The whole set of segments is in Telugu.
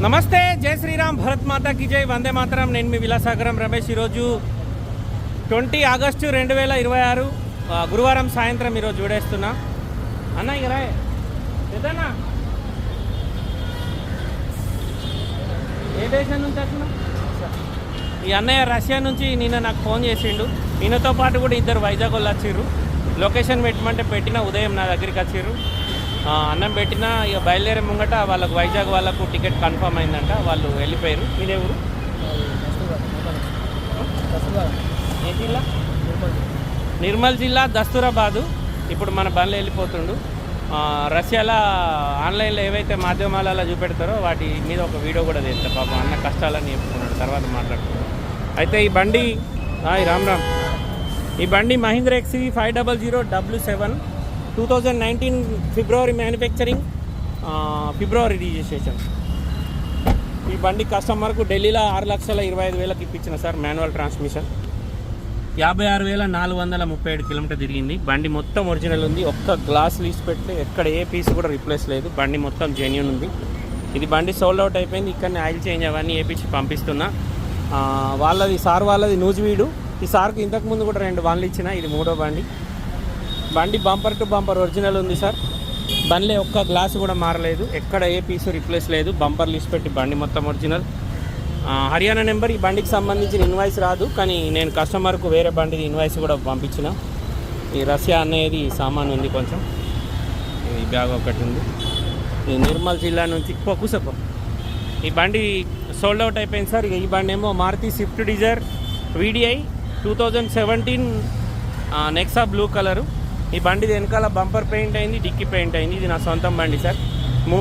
నమస్తే, జై శ్రీరామ్, భరత్ మాతా की जय, వందే మాతరం. నేను మీ విలాసాగరం రమేష్. ఈరోజు 20 ఆగస్టు 2026 గురువారం సాయంత్రం ఈరోజు చూడేస్తున్నా. అన్న ఇలా ఏదన్నా ఏ దేశం నుంచి వచ్చినా? ఈ అన్నయ్య రష్యా నుంచి నిన్న నాకు ఫోన్ చేసిండు. ఈయనతో పాటు కూడా ఇద్దరు వైజాగ్ వాళ్ళు వచ్చిర్రు. లొకేషన్ పెట్టమంటే పెట్టిన ఉదయం నా దగ్గరికి వచ్చిర్రు. అన్నం పెట్టినా ఇక బయలుదేరే ముంగట వాళ్ళకు వైజాగ్ వాళ్ళకు టికెట్ కన్ఫర్మ్ అయిందంట, వాళ్ళు వెళ్ళిపోయారు. మీదే ఊరు? ఏ జిల్లా? నిర్మల్ జిల్లా, దస్తూరాబాదు. ఇప్పుడు మన బండ్లు వెళ్ళిపోతుండు. రష్యాలో ఆన్లైన్లో ఏవైతే మాధ్యమాలలో చూపెడతారో వాటి మీద ఒక వీడియో కూడా తీస్తా. పాపం అన్న కష్టాలని చెప్పుకున్నాడు, తర్వాత మాట్లాడుతున్నాడు. అయితే ఈ బండి రామ్ రామ్, ఈ బండి మహీంద్రా XUV 500W7 2019 ఫిబ్రవరి మ్యానుఫ్యాక్చరింగ్, ఫిబ్రవరి రిజిస్ట్రేషన్. ఈ బండి కస్టమర్కు ఢిల్లీలో 6,25,000 ఇప్పించిన సార్. మాన్యువల్ ట్రాన్స్మిషన్, 56,437 కిలోమీటర్ తిరిగింది. బండి మొత్తం ఒరిజినల్ ఉంది. ఒక్క గ్లాస్ లీస్ పెడితే ఎక్కడ ఏ పీస్ కూడా రిప్లేస్ లేదు. బండి మొత్తం జెన్యూన్ ఉంది. ఇది బండి సోల్డ్ అవుట్ అయిపోయింది. ఇక్కడనే ఆయిల్ చేంజ్ అవన్నీ వేయించి పంపిస్తున్నా. వాళ్ళది సార్ వాళ్ళది నూజివీడు. ఈ సార్కు ఇంతకుముందు కూడా 2 బండ్లు ఇచ్చిన, ఇది 3వ బండి. బండి బంపర్ టు బంపర్ ఒరిజినల్ ఉంది సార్. బండ్లే ఒక్క గ్లాసు కూడా మారలేదు, ఎక్కడ ఏ పీసు రిప్లేస్ లేదు. బంపర్ లిస్ట్ పెట్టి బండి మొత్తం ఒరిజినల్. హర్యానా నెంబర్. ఈ బండికి సంబంధించిన ఇన్వాయిస్ రాదు, కానీ నేను కస్టమర్కు వేరే బండిది ఇన్వాయిస్ కూడా పంపించిన. ఈ రష్యా అనేది సామాన్ ఉంది కొంచెం. ఈ బ్యాగ్ ఒకటి ఉంది. ఈ నిర్మల్ జిల్లా నుంచి కూసపో. ఈ బండి సోల్డ్ అవుట్ అయిపోయింది సార్. ఈ బండి ఏమో Maruti Swift Dzire VDI 2017 Nexa blue colour. ఈ బండి వెనకాల బంపర్ పెయింట్ అయింది, డిక్కీ పెయింట్ అయింది. ఇది నా సొంతం బండి సార్.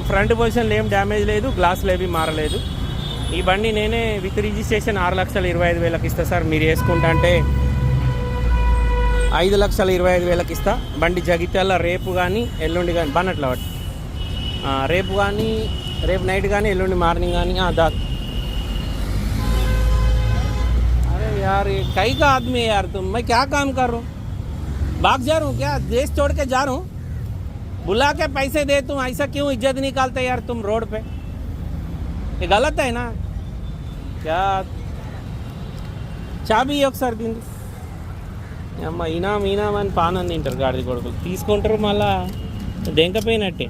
ఫ్రంట్ పొజిషన్లో ఏం డ్యామేజ్ లేదు, గ్లాసులు ఏవి మారలేదు. ఈ బండి నేనే విత్ రిజిస్ట్రేషన్ 6,25,000 ఇస్తా సార్. మీరు వేసుకుంటా అంటే 5,25,000 ఇస్తా. బండి జగిత్యాల రేపు కానీ ఎల్లుండి కానీ బన్నట్ల వాటి రేపు కానీ, రేపు నైట్ కానీ, ఎల్లుండి మార్నింగ్ కానీ. अरे यार ये कई का आदमी है यार, तुम मैं क्या काम कर रहा हूँ? भाग जा रहा हूँ क्या? देश छोड़ के जा रहा हूँ? बुला के पैसे दे, तुम ऐसा क्यों इज्जत निकालते यार तुम रोड पे? ये गलत है ना क्या? చాబీ ఒకసారి తింది అమ్మ. ఈనాం అని పానం తింటారు గాడిది కొడుకులు, తీసుకుంటారు మళ్ళా దెంకపోయినట్టే.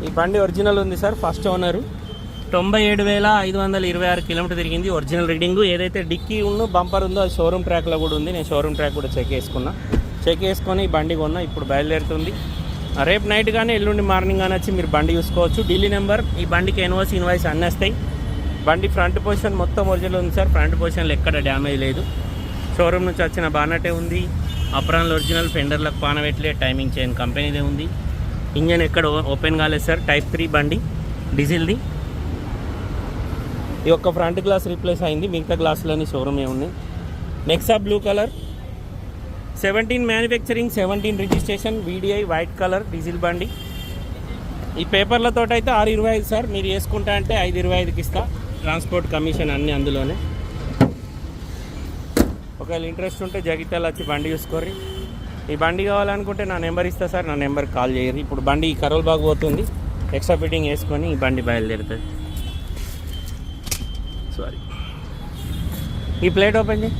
ఈ బండి ఒరిజినల్ ఉంది సార్. First owner. 97,526 కిలోమీటర్ తిరిగింది. Original reading. ఏదైతే డిక్కీ బంపర్ ఉందో అది షోరూమ్ ట్రాక్లో కూడా ఉంది. నేను షోరూమ్ ట్రాక్ కూడా చెక్ చేసుకొని ఈ బండి కొన్నా. ఇప్పుడు బయలుదేరుతుంది. రేపు నైట్ కానీ ఎల్లుండి మార్నింగ్ కానీ వచ్చి మీరు బండి చూసుకోవచ్చు. ఢిల్లీ నెంబర్. ఈ బండికి ఇన్వాయిస్ అన్నీ వస్తాయి. బండి ఫ్రంట్ పొజిషన్ మొత్తం ఒరిజినల్ ఉంది సార్. ఫ్రంట్ పొజిషన్లో ఎక్కడ డ్యామేజ్ లేదు. షోరూమ్ నుంచి వచ్చిన బానటే ఉంది. అప్రాన్లు ఒరిజినల్. ఫెండర్లకు పానవెట్లే. టైమింగ్ చైన్ కంపెనీదే ఉంది. ఇంజన్ ఎక్కడ ఓపెన్ కాలేదు సార్. Type 3 బండి, డీజిల్ది. ఈ ఒక్క ఫ్రంట్ గ్లాస్ రీప్లేస్ అయింది, మిగతా గ్లాసులన్నీ షోరూమే ఉన్నాయి. Nexa blue colour, 17 manufacturing, 17 registration, VDI white colour, diesel బండి. ఈ పేపర్లతో అయితే 6,25 సార్. మీరు వేసుకుంటా అంటే 5,25కి ఇస్తా. ట్రాన్స్పోర్ట్ కమిషన్ అన్నీ అందులోనే. ఒకవేళ ఇంట్రెస్ట్ ఉంటే జగిత్యాల వచ్చి బండి చూసుకోర్రి. ఈ బండి కావాలనుకుంటే నా నెంబర్ ఇస్తా సార్. నా నెంబర్కి కాల్ చేయరు. ఇప్పుడు బండి కరోల్ బాగ్ పోతుంది. ఎక్స్ట్రా ఫిట్టింగ్ వేసుకొని ఈ బండి బయలుదేరుతుంది. సారీ, ఈ ప్లేట్ ఓపెన్ చేయి.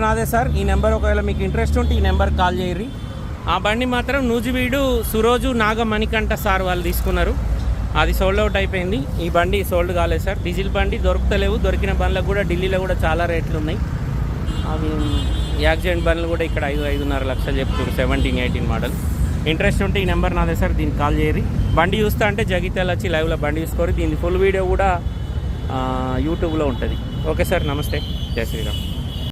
నాదే సార్. ఈ నెంబర్ ఒకవేళ మీకు ఇంట్రెస్ట్ ఉంటే ఈ నెంబర్కి కాల్ చేయర్రి. ఆ బండి మాత్రం నూజివీడు సురోజు నాగమణికంఠ సార్ వాళ్ళు తీసుకున్నారు. అది సోల్డ్ అవుట్ అయిపోయింది. ఈ బండి సోల్డ్ కాలేదు సార్. డీజిల్ బండి దొరుకుతలేవు. దొరికిన బండ్లకు కూడా ఢిల్లీలో కూడా చాలా రేట్లు ఉన్నాయి. అవి యాక్సిడెంట్ బండ్లు కూడా ఇక్కడ 5-5.5 లక్షలు చెప్తారు. 17-18 మోడల్. ఇంట్రెస్ట్ ఉంటే ఈ నెంబర్ నాదే సార్. దీనికి కాల్ చేయర్రి. బండి చూస్తా అంటే జగిత్యాల వచ్చి లైవ్లో బండి చూసుకోరు. దీని ఫుల్ వీడియో కూడా యూట్యూబ్లో ఉంటుంది. ఓకే సార్, నమస్తే, జై శ్రీరామ్.